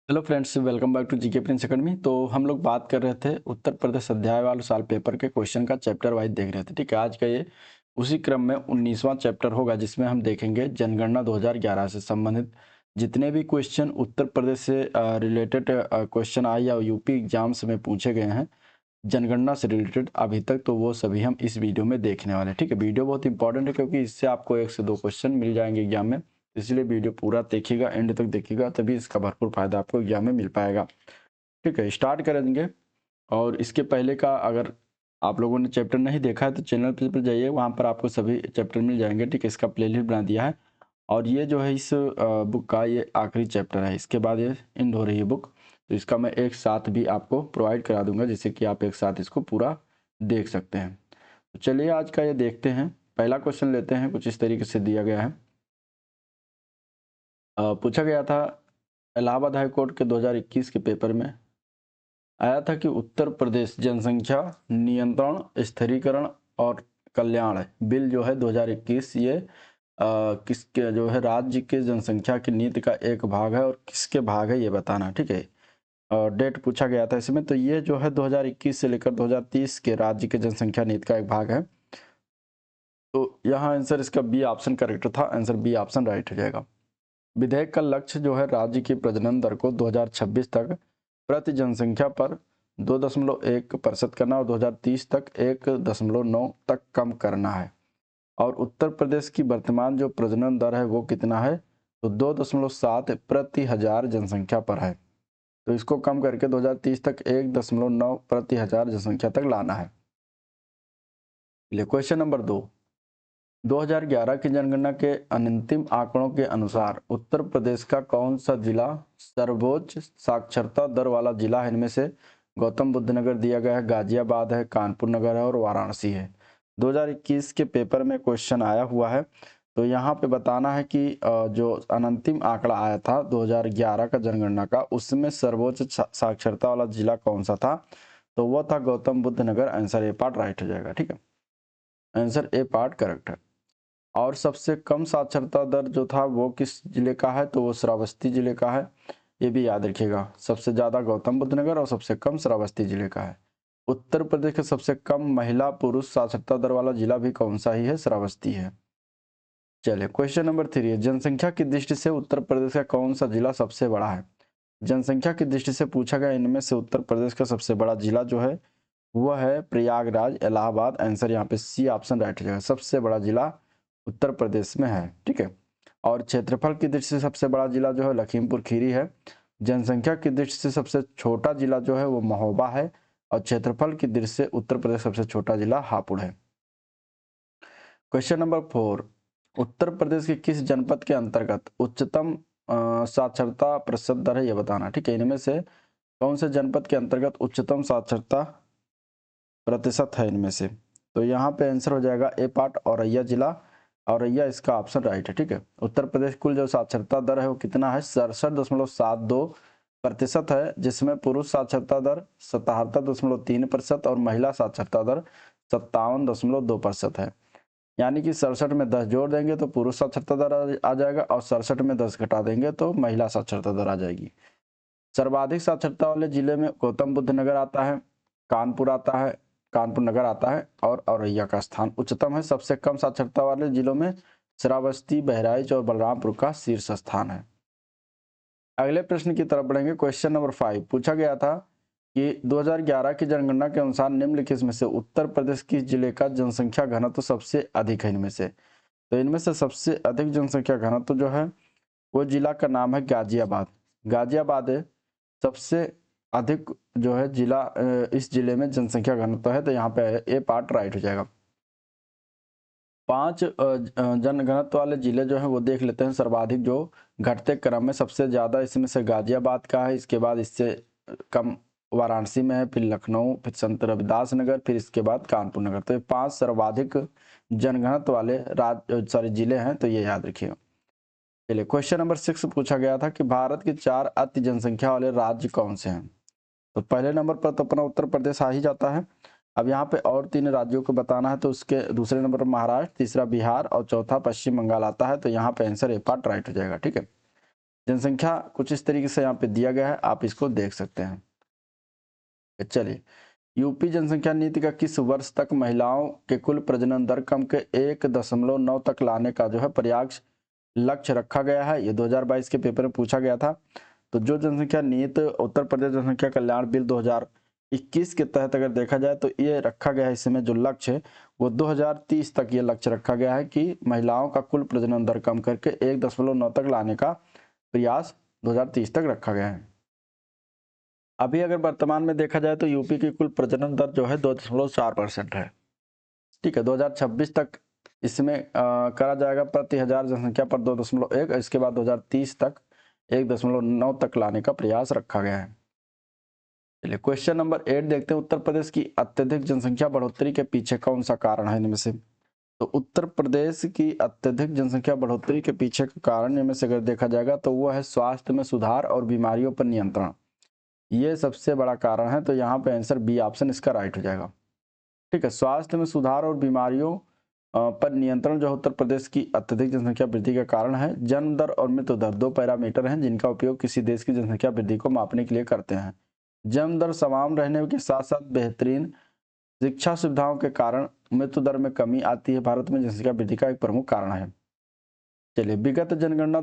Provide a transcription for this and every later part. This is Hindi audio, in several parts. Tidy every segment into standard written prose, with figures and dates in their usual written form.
Hello friends, welcome back to GK Prince Academy. तो हम लोग बात कर रहे थे उत्तर प्रदेश अध्याय वाले साल पेपर के क्वेश्चन का चैप्टर वाइज देख रहे थे। ठीक है, आज का ये उसी क्रम में 19वां चैप्टर होगा, जिसमें हम देखेंगे जनगणना 2011 से संबंधित जितने भी क्वेश्चन उत्तर प्रदेश से रिलेटेड क्वेश्चन आए या यूपी एग्जाम्स में पूछे गए हैं जनगणना से रिलेटेड अभी तक, तो वो सभी हम इस वीडियो में देखने वाले हैं। ठीक है, वीडियो बहुत इंपॉर्टेंट है क्योंकि इससे आपको 1 से 2 क्वेश्चन मिल जाएंगे एग्जाम में। इसलिए वीडियो पूरा देखिएगा, एंड तक देखिएगा, तभी इसका भरपूर फायदा आपको एग्जाम में मिल पाएगा। ठीक है, स्टार्ट करेंगे। और इसके पहले का अगर आप लोगों ने चैप्टर नहीं देखा है तो चैनल पर जाइए, वहाँ पर आपको सभी चैप्टर मिल जाएंगे। ठीक है, इसका प्लेलिस्ट बना दिया है। और ये जो है इस बुक का ये आखिरी चैप्टर है, इसके बाद ये एंड हो रही है बुक। तो इसका मैं एक साथ भी आपको प्रोवाइड करा दूंगा, जिससे कि आप एक साथ इसको पूरा देख सकते हैं। तो चलिए आज का ये देखते हैं। पहला क्वेश्चन लेते हैं, कुछ इस तरीके से दिया गया है। पूछा गया था इलाहाबाद हाई कोर्ट के 2021 के पेपर में आया था कि उत्तर प्रदेश जनसंख्या नियंत्रण, स्थिरीकरण और कल्याण बिल जो है 2021, ये किसके जो है राज्य के जनसंख्या की नीति का एक भाग है और किसके भाग है ये बताना। ठीक है, और डेट पूछा गया था इसमें, तो ये जो है 2021 से लेकर 2030 के राज्य के जनसंख्या नीति का एक भाग है। तो यहाँ आंसर इसका बी ऑप्शन करेक्ट था, आंसर बी ऑप्शन राइट हो जाएगा। विधेयक का लक्ष्य जो है राज्य की प्रजनन दर को 2026 तक प्रति जनसंख्या पर 2.1% करना और 2030 तक 1.9 तक कम करना है। और उत्तर प्रदेश की वर्तमान जो प्रजनन दर है वो कितना है, तो 2.7 प्रति हजार जनसंख्या पर है। तो इसको कम करके 2030 तक 1.9 प्रति हजार जनसंख्या तक लाना है। क्वेश्चन नंबर 2, 2011 की जनगणना के अंतिम आंकड़ों के अनुसार उत्तर प्रदेश का कौन सा जिला सर्वोच्च साक्षरता दर वाला जिला है? इनमें से गौतम बुद्ध नगर दिया गया है, गाजियाबाद है, कानपुर नगर है और वाराणसी है। 2021 के पेपर में क्वेश्चन आया हुआ है। तो यहाँ पे बताना है कि जो अंतिम आंकड़ा आया था 2011 का जनगणना का, उसमें सर्वोच्च साक्षरता वाला जिला कौन सा था? तो वह था गौतम बुद्ध नगर। आंसर ए पार्ट राइट हो जाएगा। ठीक है, आंसर ए पार्ट करेक्ट है। और सबसे कम साक्षरता दर जो था वो किस जिले का है? तो वो श्रावस्ती जिले का है। ये भी याद रखिएगा, सबसे ज़्यादा गौतम बुद्ध नगर और सबसे कम श्रावस्ती जिले का है। उत्तर प्रदेश का सबसे कम महिला पुरुष साक्षरता दर वाला जिला भी कौन सा ही है? श्रावस्ती है। चलिए क्वेश्चन नंबर 3 है, जनसंख्या की दृष्टि से उत्तर प्रदेश का कौन सा जिला सबसे बड़ा है? जनसंख्या की दृष्टि से पूछा गया, इनमें से उत्तर प्रदेश का सबसे बड़ा जिला जो है वह है प्रयागराज, इलाहाबाद। आंसर यहाँ पे सी ऑप्शन राइट हो जाएगा, सबसे बड़ा जिला उत्तर प्रदेश में है। ठीक है, और क्षेत्रफल की दृष्टि से सबसे बड़ा जिला जो है लखीमपुर खीरी है। जनसंख्या की दृष्टि से सबसे छोटा जिला जो है वो महोबा है। और क्षेत्रफल की दृष्टि से उत्तर प्रदेश सबसे छोटा जिला हापुड़ है। क्वेश्चन नंबर 4, उत्तर प्रदेश के किस जनपद के अंतर्गत उच्चतम साक्षरता प्रतिशत दर है ये बताना। ठीक है, इनमें से कौन से जनपद के अंतर्गत उच्चतम साक्षरता प्रतिशत है इनमें से? तो यहाँ पे आंसर हो जाएगा ए पार्ट, औरैया जिला। औरैया इसका ऑप्शन राइट है। ठीक है, उत्तर प्रदेश कुल जो साक्षरता दर है वो कितना है? 67.72% है, जिसमें पुरुष साक्षरता दर 77.3% और महिला साक्षरता दर 57.2% है। यानी कि 67 में 10 जोड़ देंगे तो पुरुष साक्षरता दर आ जाएगा और 67 में 10 घटा देंगे तो महिला साक्षरता दर आ जाएगी। सर्वाधिक साक्षरता वाले जिले में गौतम बुद्ध नगर आता है, कानपुर आता है, कानपुर नगर आता है और औरैया का स्थान उच्चतम है। सबसे कम साक्षरता वाले जिलों में श्रावस्ती, बहराइच और बलरामपुर का शीर्ष स्थान है। अगले प्रश्न की तरफ बढ़ेंगे। क्वेश्चन नंबर 5 पूछा गया था कि 2011 की जनगणना के अनुसार निम्नलिखित में से उत्तर प्रदेश किस जिले का जनसंख्या घनत्व सबसे अधिक है? इनमें से, तो इनमें से सबसे अधिक जनसंख्या घनत्व जो है वो जिला का नाम है गाजियाबाद। गाजियाबाद है सबसे अधिक जो है जिला, इस जिले में जनसंख्या घनत्व है। तो यहाँ पे ए पार्ट राइट हो जाएगा। 5 जनघनत्व वाले जिले जो हैं वो देख लेते हैं। सर्वाधिक जो घटते क्रम में सबसे ज़्यादा इसमें से गाजियाबाद का है, इसके बाद इससे कम वाराणसी में है, फिर लखनऊ, फिर संत रविदास नगर, फिर इसके बाद कानपुर नगर। तो ये 5 सर्वाधिक जनघनत्व वाले जिले हैं, तो ये याद रखिएगा। चलिए क्वेश्चन नंबर 6 पूछा गया था कि भारत के 4 अति जनसंख्या वाले राज्य कौन से हैं? तो पहले नंबर पर तो अपना उत्तर प्रदेश आ ही जाता है। अब यहाँ पे और 3 राज्यों को बताना है, तो उसके दूसरे नंबर पर महाराष्ट्र, तीसरा बिहार और चौथा पश्चिम बंगाल आता है। तो यहाँ पे आंसर ए पार्ट राइट हो जाएगा। ठीक है, जनसंख्या कुछ इस तरीके से यहाँ पे दिया गया है, आप इसको देख सकते हैं। चलिए, यूपी जनसंख्या नीति का किस वर्ष तक महिलाओं के कुल प्रजनन दर कम के 1.9 तक लाने का जो है प्रयास लक्ष्य रखा गया है? ये 2022 के पेपर में पूछा गया था। तो जो जनसंख्या नीति उत्तर प्रदेश जनसंख्या कल्याण बिल 2021 के तहत अगर देखा जाए तो ये रखा गया है, इसमें जो लक्ष्य है वो 2030 तक ये लक्ष्य रखा गया है कि महिलाओं का कुल प्रजनन दर कम करके 1.9 तक लाने का प्रयास 2030 तक रखा गया है। अभी अगर वर्तमान में देखा जाए तो यूपी की कुल प्रजनन दर जो है 2.4% है। ठीक है, 2026 तक इसमें करा जाएगा प्रति हजार जनसंख्या पर 2.1, इसके बाद 2030 तक 1.9 तक लाने का प्रयास रखा गया है। चलिए, क्वेश्चन नंबर 8 देखते हैं। उत्तर प्रदेश की अत्यधिक जनसंख्या बढ़ोतरी के पीछे कौन सा कारण है इनमें से? तो उत्तर प्रदेश की अत्यधिक जनसंख्या बढ़ोतरी के पीछे का कारण इनमें से अगर देखा जाएगा तो वो है स्वास्थ्य में सुधार और बीमारियों पर नियंत्रण। ये सबसे बड़ा कारण है, तो यहाँ पे आंसर बी ऑप्शन इसका राइट हो जाएगा। ठीक है, स्वास्थ्य में सुधार और बीमारियों पर नियंत्रण जो उत्तर प्रदेश की अत्यधिक जनसंख्या वृद्धि का कारण है। जन्म दर और मृत्यु दर दो पैरामीटर हैं जिनका उपयोग किसी देश की जनसंख्या वृद्धि को मापने के लिए करते हैं। जन्म दर समान रहने के साथ साथ बेहतरीन शिक्षा सुविधाओं के कारण मृत्यु दर में कमी आती है, भारत में जनसंख्या वृद्धि का एक प्रमुख कारण है। चलिए, विगत जनगणना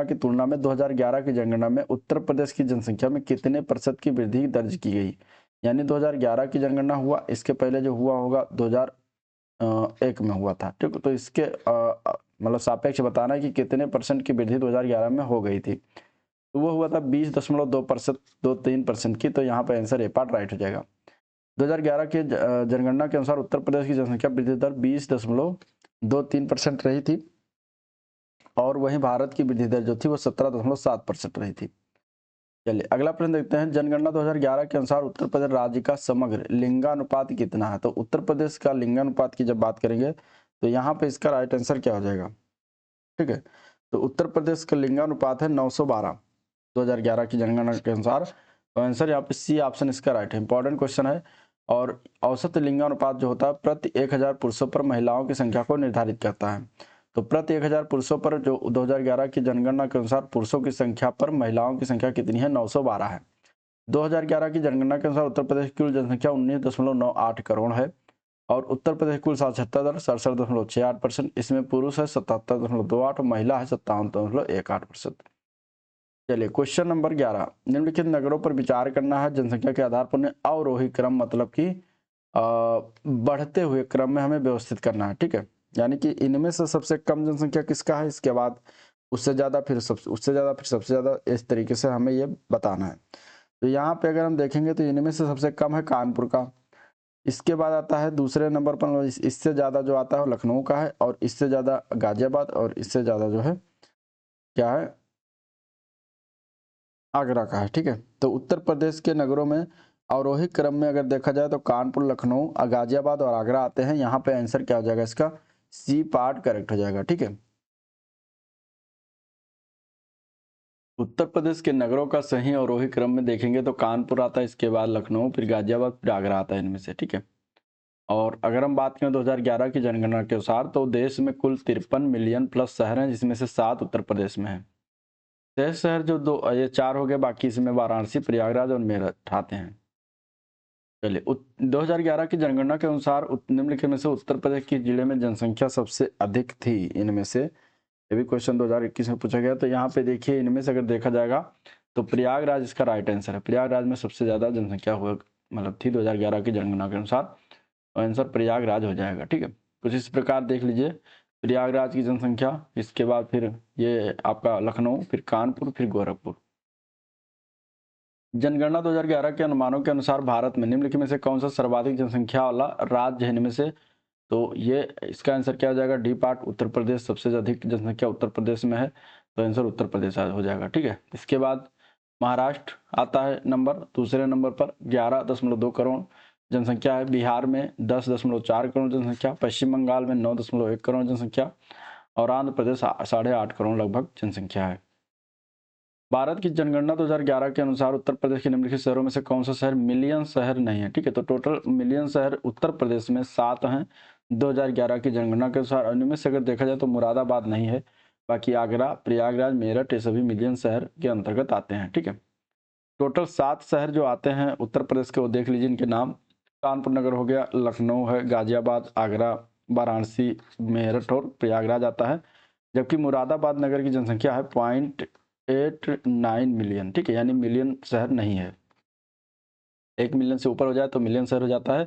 की तुलना में 2011 की जनगणना में उत्तर प्रदेश की जनसंख्या में कितने प्रतिशत की वृद्धि दर्ज की गई? यानी 2011 की जनगणना हुआ, इसके पहले जो हुआ होगा 2001 में हुआ था। ठीक, तो इसके मतलब सापेक्ष बताना है कि कितने परसेंट की वृद्धि 2011 में हो गई थी। तो वो हुआ था 20.2%, 2-3% की। तो यहाँ पर आंसर ए पार्ट राइट हो जाएगा। 2011 के जनगणना के अनुसार उत्तर प्रदेश की जनसंख्या वृद्धि दर 20.23% रही थी और वहीं भारत की वृद्धि दर जो थी वो 17.7% रही थी। चलिए, अगला प्रश्न देखते हैं। जनगणना 2011 के अनुसार उत्तर प्रदेश राज्य का समग्र लिंगानुपात कितना है? तो उत्तर प्रदेश का लिंगानुपात की जब बात करेंगे तो यहाँ पे इसका राइट आंसर क्या हो जाएगा? ठीक है, तो उत्तर प्रदेश का लिंगानुपात है 912 2011 की जनगणना के अनुसार। तो आंसर यहाँ पे सी ऑप्शन इसका राइट है। इंपॉर्टेंट क्वेश्चन है। और औसत लिंगानुपात जो होता है प्रति 1000 पुरुषों पर महिलाओं की संख्या को निर्धारित करता है। तो प्रति 1000 पुरुषों पर जो 2011 की जनगणना के अनुसार पुरुषों की संख्या पर महिलाओं की संख्या कितनी है? 912 है। 2011 की जनगणना के अनुसार उत्तर प्रदेश की कुल जनसंख्या 19.98 करोड़ है और उत्तर प्रदेश कुल साक्षरता दर 67.68%। इसमें पुरुष है 77.28 और महिला है 57.18%। चलिए, क्वेश्चन नंबर 11। निम्नलिखित नगरों पर विचार करना है जनसंख्या के आधार पर अवरोही क्रम, मतलब कि बढ़ते हुए क्रम में हमें व्यवस्थित करना है। ठीक है, यानी कि इनमें से सबसे कम जनसंख्या किसका है, इसके बाद उससे ज़्यादा, फिर उससे ज़्यादा, फिर सबसे ज़्यादा, इस तरीके से हमें ये बताना है। तो यहाँ पे अगर हम देखेंगे तो इनमें से सबसे कम है कानपुर का, इसके बाद आता है दूसरे नंबर पर, इससे ज़्यादा जो आता है लखनऊ का है और इससे ज़्यादा गाजियाबाद और इससे ज़्यादा जो है क्या है, आगरा का है। ठीक है, तो उत्तर प्रदेश के नगरों में अवरोही क्रम में अगर देखा जाए तो कानपुर, लखनऊ, गाजियाबाद और आगरा आते हैं। यहाँ पे आंसर क्या हो जाएगा इसका? सी पार्ट करेक्ट हो जाएगा। ठीक है, उत्तर प्रदेश के नगरों का सही अवरोही क्रम में देखेंगे तो कानपुर आता है, इसके बाद लखनऊ, फिर गाजियाबाद, फिर आगरा आता है इनमें से। ठीक है, और अगर हम बात करें 2011 की जनगणना के अनुसार तो देश में कुल 53 मिलियन प्लस शहर हैं, जिसमें से 7 उत्तर प्रदेश में है। शेष शहर जो ये 4 हो गए, बाकी इसमें वाराणसी, प्रयागराज और मेरठ आते हैं। चलिए, 2011 की जनगणना के अनुसार निम्नलिखित में से उत्तर प्रदेश के जिले में जनसंख्या सबसे अधिक थी इनमें से? ये भी क्वेश्चन 2021 में पूछा गया। तो यहाँ पे देखिए, इनमें से अगर देखा जाएगा तो प्रयागराज इसका राइट आंसर है। प्रयागराज में सबसे ज़्यादा जनसंख्या हुआ मतलब थी 2011 की जनगणना के अनुसार, आंसर प्रयागराज हो जाएगा। ठीक है, कुछ इस प्रकार देख लीजिए, प्रयागराज की जनसंख्या, इसके बाद फिर ये आपका लखनऊ, फिर कानपुर, फिर गोरखपुर। जनगणना 2011 के अनुमानों के अनुसार भारत में निम्नलिखित में से कौन सा सर्वाधिक जनसंख्या वाला राज्य है इनमें से? तो ये इसका आंसर क्या हो जाएगा? D part, Uttar Pradesh. सबसे अधिक जनसंख्या उत्तर प्रदेश में है, तो आंसर उत्तर प्रदेश हो जाएगा। ठीक है, इसके बाद महाराष्ट्र आता है नंबर दूसरे नंबर पर, 11.2 करोड़ जनसंख्या है। बिहार में 10.4 करोड़ जनसंख्या, पश्चिम बंगाल में 9.1 करोड़ जनसंख्या और आंध्र प्रदेश 8.5 करोड़ लगभग जनसंख्या है। भारत की जनगणना 2011 के अनुसार उत्तर प्रदेश के निम्नलिखित शहरों में से कौन सा शहर मिलियन शहर नहीं है? ठीक है, तो टोटल मिलियन शहर उत्तर प्रदेश में 7 हैं 2011 की जनगणना के अनुसार। इनमें से अगर देखा जाए तो मुरादाबाद नहीं है, बाकी आगरा, प्रयागराज, मेरठ ये सभी मिलियन शहर के अंतर्गत आते हैं। ठीक है, टोटल 7 शहर जो आते हैं उत्तर प्रदेश के, वो देख लीजिए इनके नाम। कानपुर नगर हो गया, लखनऊ है, गाजियाबाद, आगरा, वाराणसी, मेरठ और प्रयागराज आता है। जबकि मुरादाबाद नगर की जनसंख्या है 0.89 मिलियन। ठीक है, यानी मिलियन शहर नहीं है, 1 मिलियन से ऊपर हो जाए तो मिलियन शहर हो जाता है।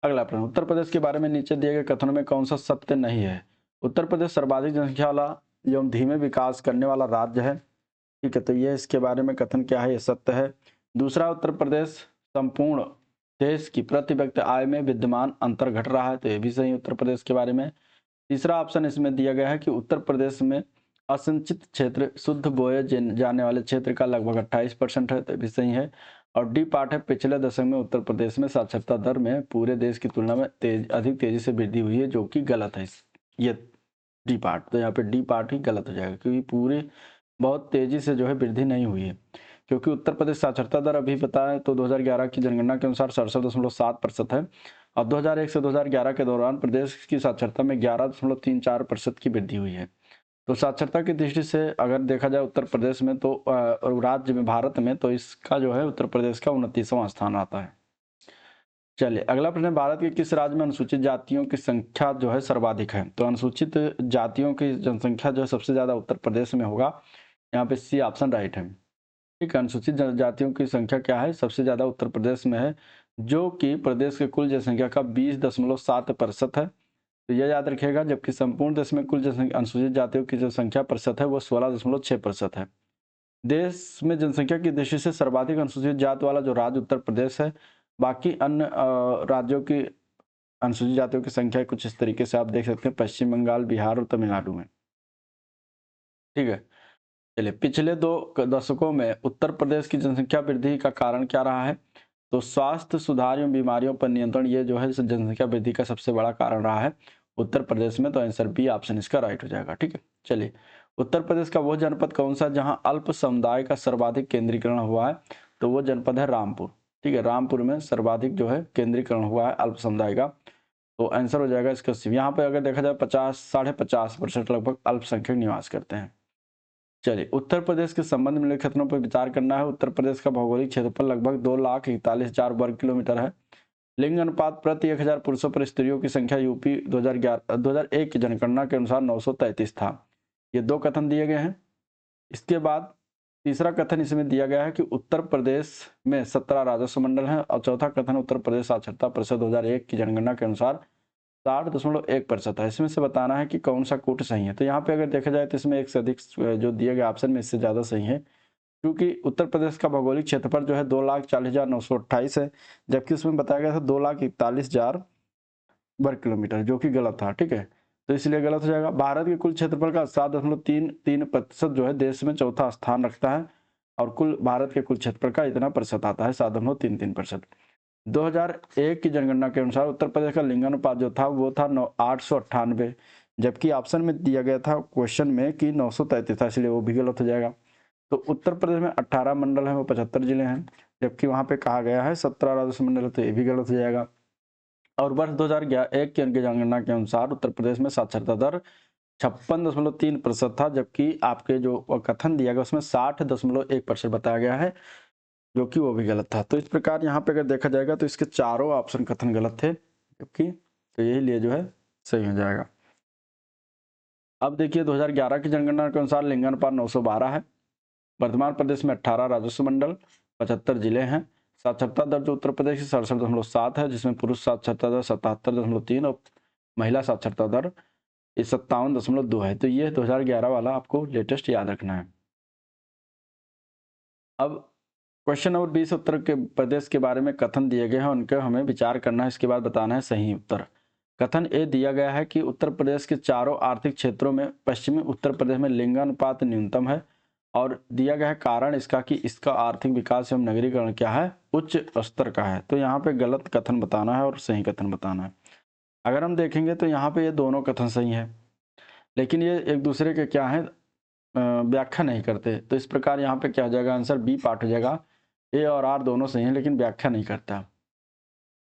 अगला प्रश्न, उत्तर प्रदेश के बारे में नीचे दिए गए कथनों में कौन सा सत्य नहीं है? उत्तर प्रदेश सर्वाधिक जनसंख्या वाला एवं धीमे विकास करने वाला राज्य है। ठीक है, तो ये इसके बारे में कथन क्या है? ये सत्य है। दूसरा, उत्तर प्रदेश संपूर्ण देश की प्रति व्यक्ति आय में विद्यमान अंतर घट रहा है, तो ये भी सही है उत्तर प्रदेश के बारे में। तीसरा ऑप्शन इसमें दिया गया है कि उत्तर प्रदेश में असिंचित क्षेत्र शुद्ध बोए जाने वाले क्षेत्र का लगभग 28% है, तो भी सही है। और डी पार्ट है, पिछले दशक में उत्तर प्रदेश में साक्षरता दर में पूरे देश की तुलना में अधिक तेजी से वृद्धि हुई है, जो कि गलत है। ये डी पार्ट, तो यहाँ पे डी पार्ट ही गलत हो जाएगा, क्योंकि पूरे बहुत तेजी से जो है वृद्धि नहीं हुई है। क्योंकि उत्तर प्रदेश साक्षरता दर अभी बताएं तो 2011 की जनगणना के अनुसार 67.7% है। अब 2001 से 2011 के दौरान प्रदेश की साक्षरता में 11.34% की वृद्धि हुई है। तो साक्षरता की दृष्टि से अगर देखा जाए उत्तर प्रदेश में, तो राज्य में, भारत में, तो इसका जो है उत्तर प्रदेश का 29वां स्थान आता है। चलिए अगला प्रश्न, भारत के किस राज्य में अनुसूचित जातियों की संख्या जो है सर्वाधिक है? तो अनुसूचित जातियों की जनसंख्या जो है सबसे ज्यादा उत्तर प्रदेश में होगा। यहाँ पे सी ऑप्शन राइट है। ठीक है, अनुसूचित जनजातियों की संख्या क्या है? सबसे ज्यादा उत्तर प्रदेश में है, जो कि प्रदेश के कुल जनसंख्या का 20.7% है। तो यह याद रखिएगा। जबकि संपूर्ण देश में कुल जनसंख्या अनुसूचित जातियों की जो संख्या प्रतिशत है वो 16.6% है। देश में जनसंख्या की दृष्टि से सर्वाधिक अनुसूचित जाति वाला जो राज्य उत्तर प्रदेश है। बाकी अन्य राज्यों की अनुसूचित जातियों की संख्या कुछ इस तरीके से आप देख सकते हैं, पश्चिम बंगाल, बिहार और तमिलनाडु में। ठीक है, चलिए पिछले 2 दशकों में उत्तर प्रदेश की जनसंख्या वृद्धि का कारण क्या रहा है? तो स्वास्थ्य सुधार एवं बीमारियों पर नियंत्रण, ये जो है जनसंख्या वृद्धि का सबसे बड़ा कारण रहा है उत्तर प्रदेश में। तो आंसर बी ऑप्शन इसका राइट हो जाएगा। ठीक है, चलिए उत्तर प्रदेश का वो जनपद कौन सा जहां अल्प समुदाय का सर्वाधिक केंद्रीकरण हुआ है? तो वो जनपद है रामपुर। ठीक है, रामपुर में सर्वाधिक जो है केंद्रीकरण हुआ है अल्प समुदाय का। तो आंसर हो जाएगा इसका सी। यहाँ पे अगर देखा जाए 50-50.5% लगभग अल्पसंख्यक निवास करते हैं। चलिए उत्तर प्रदेश के संबंध में निम्नलिखित कथनों पर विचार करना है। उत्तर प्रदेश का भौगोलिक क्षेत्रफल लगभग 2,41,000 वर्ग किलोमीटर है। लिंग अनुपात प्रति 1000 पुरुषों पर स्त्रियों की संख्या यूपी 2001 की जनगणना के अनुसार 933 था। ये 2 कथन दिए गए हैं। इसके बाद तीसरा कथन इसमें दिया गया है कि उत्तर प्रदेश में 17 राजस्व मंडल हैं। और चौथा कथन, उत्तर प्रदेश साक्षरता परिषद 2001 की जनगणना के अनुसार 60.1% है। इसमें से बताना है कि कौन सा कूट सही है। तो यहाँ पे अगर देखा जाए तो इसमें एक से अधिक जो दिए गए ऑप्शन में इससे ज़्यादा सही है, क्योंकि उत्तर प्रदेश का भौगोलिक क्षेत्रफल जो है 2,40,928 है, जबकि उसमें बताया गया था 2,41,000 वर्ग किलोमीटर, जो कि गलत था। ठीक है, तो इसलिए गलत हो जाएगा। भारत के कुल क्षेत्रफल का 7.33% जो है देश में चौथा स्थान रखता है, और कुल भारत के कुल क्षेत्रफल का इतना प्रतिशत आता है, 7.33%। 2001 की जनगणना के अनुसार उत्तर प्रदेश का लिंगानुपात जो था वो था 898, जबकि ऑप्शन में दिया गया था क्वेश्चन में कि 933 था, इसलिए वो भी गलत हो जाएगा। तो उत्तर प्रदेश में 18 मंडल हैं, वो 75 जिले हैं, जबकि वहाँ पे कहा गया है 17 राजस्व मंडल, तो ये भी गलत हो जाएगा। और वर्ष 2001 की जनगणना के अनुसार उत्तर प्रदेश में साक्षरता दर 56.3% था, जबकि आपके जो कथन दिया गया उसमें 60.1% बताया गया है, जो कि वो भी गलत था। तो इस प्रकार यहाँ पे अगर देखा जाएगा तो इसके चारों ऑप्शन कथन गलत थे, जबकि तो यही लिए जो है सही हो जाएगा। अब देखिए 2011 की जनगणना के अनुसार लिंगानुपात 912 है। वर्तमान प्रदेश में 18 राजस्व मंडल, 75 जिले हैं। साक्षरता दर जो उत्तर प्रदेश की 67.7 है, जिसमें पुरुष साक्षरता दर 77.3 और महिला साक्षरता दर 57.2 है। तो ये 2011 वाला आपको लेटेस्ट याद रखना है। अब क्वेश्चन नंबर 20 उत्तर के प्रदेश के बारे में कथन दिए गए हैं, उनके हमें विचार करना है, इसके बाद बताना है सही उत्तर। कथन ए दिया गया है कि उत्तर प्रदेश के चारों आर्थिक क्षेत्रों में पश्चिमी उत्तर प्रदेश में लिंगानुपात न्यूनतम है, और दिया गया है कारण इसका कि इसका आर्थिक विकास एवं नगरीकरण क्या है, उच्च स्तर का है। तो यहाँ पे गलत कथन बताना है और सही कथन बताना है। अगर हम देखेंगे तो यहाँ पे ये दोनों कथन सही है, लेकिन ये एक दूसरे के क्या है, व्याख्या नहीं करते। तो इस प्रकार यहाँ पे क्या हो जाएगा, आंसर बी पार्ट हो जाएगा। ए और आर दोनों सही हैं, लेकिन व्याख्या नहीं करता।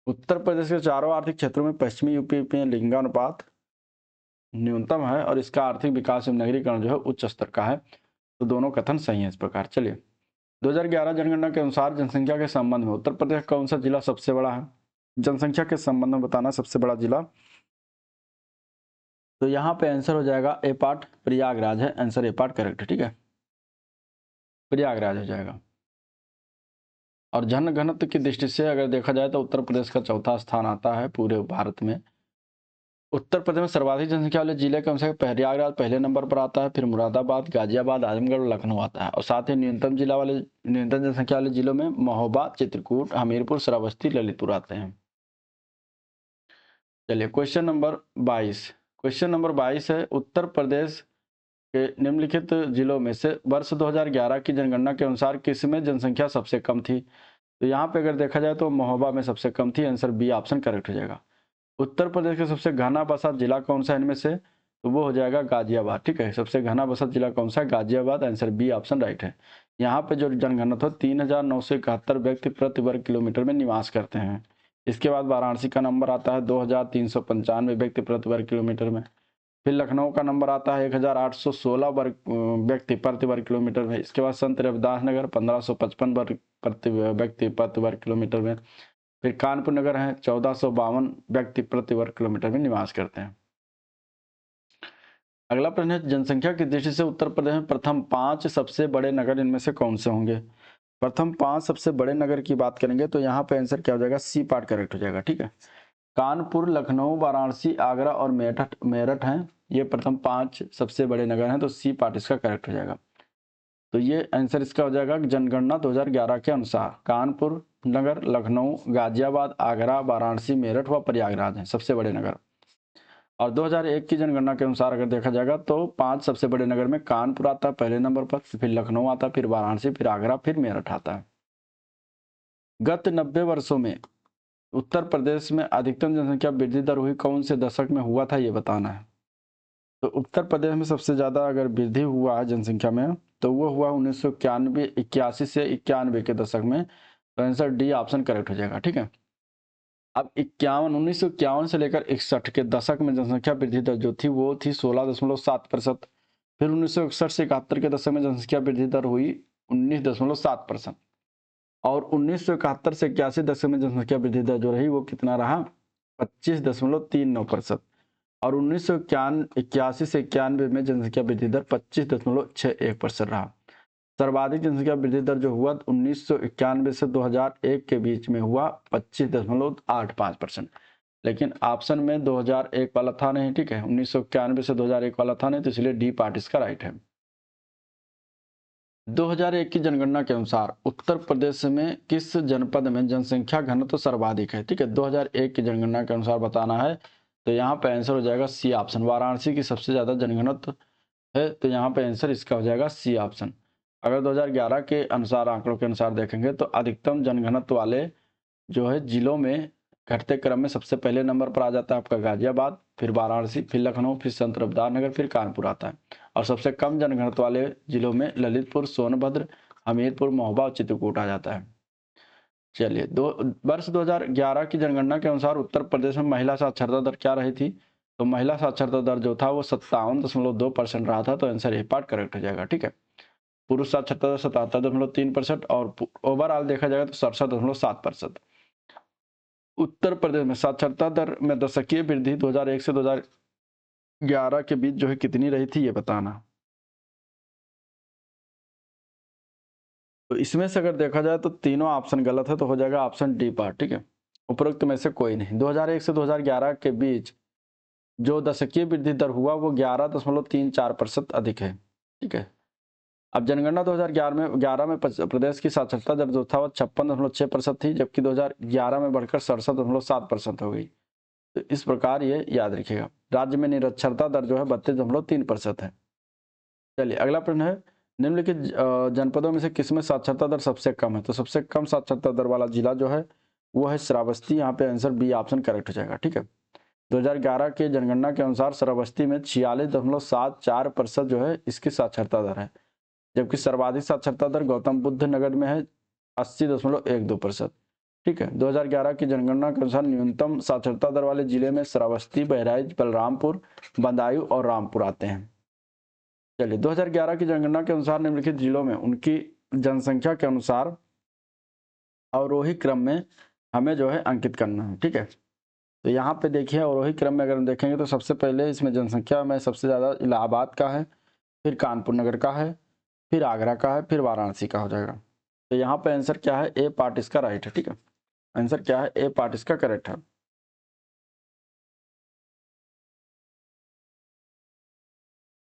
उत्तर प्रदेश के चारों आर्थिक क्षेत्रों में पश्चिमी यूपी में लिंगानुपात न्यूनतम है और इसका आर्थिक विकास एवं नगरीकरण जो है उच्च स्तर का है। तो दोनों कथन सही है इस प्रकार। चलिए, 2011 जनगणना के अनुसार जनसंख्या के संबंध में उत्तर प्रदेश का कौन सा जिला सबसे बड़ा है? जनसंख्या के संबंध में बताना सबसे बड़ा जिला, तो यहाँ पे आंसर हो जाएगा ए पार्ट प्रयागराज है। आंसर ए पार्ट करेक्ट है, ठीक है, प्रयागराज हो जाएगा। और जन घनत्व की दृष्टि से अगर देखा जाए तो उत्तर प्रदेश का चौथा स्थान आता है पूरे भारत में। उत्तर प्रदेश में सर्वाधिक जनसंख्या वाले जिले कम से कम प्रयागराज पहले नंबर पर आता है, फिर मुरादाबाद, गाजियाबाद, आजमगढ़ और लखनऊ आता है। और साथ ही न्यूनतम जनसंख्या वाले जिलों में महोबा, चित्रकूट, हमीरपुर, श्रावस्ती, ललितपुर आते हैं। चलिए, क्वेश्चन नंबर 22। क्वेश्चन नंबर 22 है, उत्तर प्रदेश के निम्नलिखित जिलों में से वर्ष 2011 की जनगणना के अनुसार किसमें जनसंख्या सबसे कम थी? तो यहाँ पे अगर देखा जाए तो महोबा में सबसे कम थी। आंसर बी ऑप्शन करेक्ट हो जाएगा। उत्तर प्रदेश का सबसे घना बसा जिला कौन सा इनमें से? तो वो हो जाएगा गाजियाबाद, ठीक है। सबसे घना बसा जिला कौन सा है? Ghaziabad. Answer B option right है। यहाँ पे जो जनगणना 3,971 व्यक्ति प्रति वर्ग किलोमीटर में निवास करते हैं। इसके बाद वाराणसी का नंबर आता है 2,395 व्यक्ति प्रति वर्ग किलोमीटर में। फिर लखनऊ का नंबर आता है 1,816 व्यक्ति प्रति वर्ग किलोमीटर में। इसके बाद संत रविदास नगर 1,555 व्यक्ति प्रति वर्ग किलोमीटर में। फिर कानपुर नगर है 1,452 व्यक्ति प्रति वर्ग किलोमीटर में निवास करते हैं। अगला प्रश्न है, जनसंख्या की दृष्टि से उत्तर प्रदेश में प्रथम 5 सबसे बड़े नगर इनमें से कौन से होंगे? प्रथम 5 सबसे बड़े नगर की बात करेंगे तो यहाँ पे आंसर क्या हो जाएगा? सी पार्ट करेक्ट हो जाएगा, ठीक है। कानपुर, लखनऊ, वाराणसी, आगरा और मेरठ हैं, ये प्रथम 5 सबसे बड़े नगर हैं। तो सी पार्ट इसका करेक्ट हो जाएगा। तो ये आंसर इसका हो जाएगा जनगणना 2011 के अनुसार कानपुर नगर, लखनऊ, गाजियाबाद, आगरा, वाराणसी, मेरठ व प्रयागराज हैं सबसे बड़े नगर। और 2001 की जनगणना के अनुसार अगर देखा जाएगा तो 5 सबसे बड़े नगर में कानपुर आता है पहले नंबर पर, फिर लखनऊ आता है, फिर वाराणसी, फिर आगरा, फिर मेरठ आता है। गत 90 वर्षों में उत्तर प्रदेश में अधिकतम जनसंख्या वृद्धि दर हुई कौन से दशक में हुआ था, ये बताना है। तो उत्तर प्रदेश में सबसे ज़्यादा अगर वृद्धि हुआ है जनसंख्या में तो वो हुआ 1981 से 91 के दशक में। तो आंसर डी ऑप्शन करेक्ट हो जाएगा, ठीक है। अब 1951 से लेकर 61 के दशक में जनसंख्या वृद्धि दर जो थी वो थी 16.7%। फिर 1961 से 71 के दशक में जनसंख्या वृद्धि दर हुई 19.7%। और 1971 से 81 दशक में जनसंख्या वृद्धि दर जो रही वो कितना रहा? 25.39%। और 1981 से 91 में जनसंख्या वृद्धि दर 25.61% रहा। सर्वाधिक जनसंख्या वृद्धि दर जो हुआ 1991 से 2001 के बीच में हुआ 25.85%। लेकिन ऑप्शन में 2001 वाला था नहीं, ठीक है, 1991 से 2001 वाला था नहीं, तो इसलिए डी पार्ट इसका राइट है। 2001 की जनगणना के अनुसार उत्तर प्रदेश में किस जनपद में जनसंख्या घनत्व सर्वाधिक है? ठीक है, 2001 की जनगणना के अनुसार बताना है। तो यहाँ पे आंसर हो जाएगा सी ऑप्शन, वाराणसी की सबसे ज्यादा जनघनत्व है। तो यहाँ पे आंसर इसका हो जाएगा सी ऑप्शन। अगर 2011 के अनुसार आंकड़ों के अनुसार देखेंगे तो अधिकतम जनघनत्व वाले जो है जिलों में घटते क्रम में सबसे पहले नंबर पर आ जाता है आपका गाजियाबाद, फिर वाराणसी, फिर लखनऊ, फिर संत रविदास नगर, फिर कानपुर आता है। और सबसे कम जनघनत्व वाले जिलों में ललितपुर, सोनभद्र, हमीरपुर, महोबा और चित्रकूट आ जाता है। चलिए, वर्ष 2011 की जनगणना के अनुसार उत्तर प्रदेश में महिला साक्षरता दर क्या रही थी? तो महिला साक्षरता दर जो था वो 57.2% रहा था। तो आंसर ए पार्ट करेक्ट हो जाएगा, ठीक है। पुरुष साक्षरता दर 77.3% और ओवरऑल देखा जाएगा तो 67.7%। उत्तर प्रदेश में साक्षरता दर में दशकीय वृद्धि 2001 से 2011 के बीच जो है कितनी रही थी, ये बताना। तो इसमें से अगर देखा जाए तो तीनों ऑप्शन गलत है, तो हो जाएगा ऑप्शन डी पार्ट, ठीक है। उपरोक्त में से कोई नहीं। 2001 से 2011 के बीच जो दशकीय वृद्धि दर हुआ वो 11.34% अधिक है, ठीक है। अब जनगणना 2011 में प्रदेश की साक्षरता दर जो था वो 56.6% थी, जबकि 2011 में बढ़कर 67.7% हो गई। तो इस प्रकार ये याद रखिएगा। राज्य में निरक्षरता दर जो है 32.3% है। चलिए, अगला प्रश्न है, निम्नलिखित जनपदों में से किसमें साक्षरता दर सबसे कम है? तो सबसे कम साक्षरता दर वाला जिला जो है वो है श्रावस्ती। यहाँ पे आंसर बी ऑप्शन करेक्ट हो जाएगा, ठीक है। 2011 के जनगणना के अनुसार श्रावस्ती में 46.74% जो है इसकी साक्षरता दर है, जबकि सर्वाधिक साक्षरता दर गौतम बुद्ध नगर में है 80.12%। ठीक है। 2011 की जनगणना के अनुसार न्यूनतम साक्षरता दर वाले जिले में श्रावस्ती, बहराइच, बलरामपुर, बदायूं और रामपुर आते हैं। चलिए, 2011 की जनगणना के अनुसार निम्नलिखित जिलों में उनकी जनसंख्या के अनुसार अवरोही क्रम में हमें जो है अंकित करना है। ठीक है, तो यहाँ पे देखिए अवरोही क्रम में अगर हम देखेंगे तो सबसे पहले इसमें जनसंख्या में सबसे ज़्यादा इलाहाबाद का है, फिर कानपुर नगर का है, फिर आगरा का है, फिर वाराणसी का हो जाएगा। तो यहाँ पे आंसर क्या है, ए पार्ट इसका राइट है। ठीक है, आंसर क्या है, ए पार्ट इसका करेक्ट है।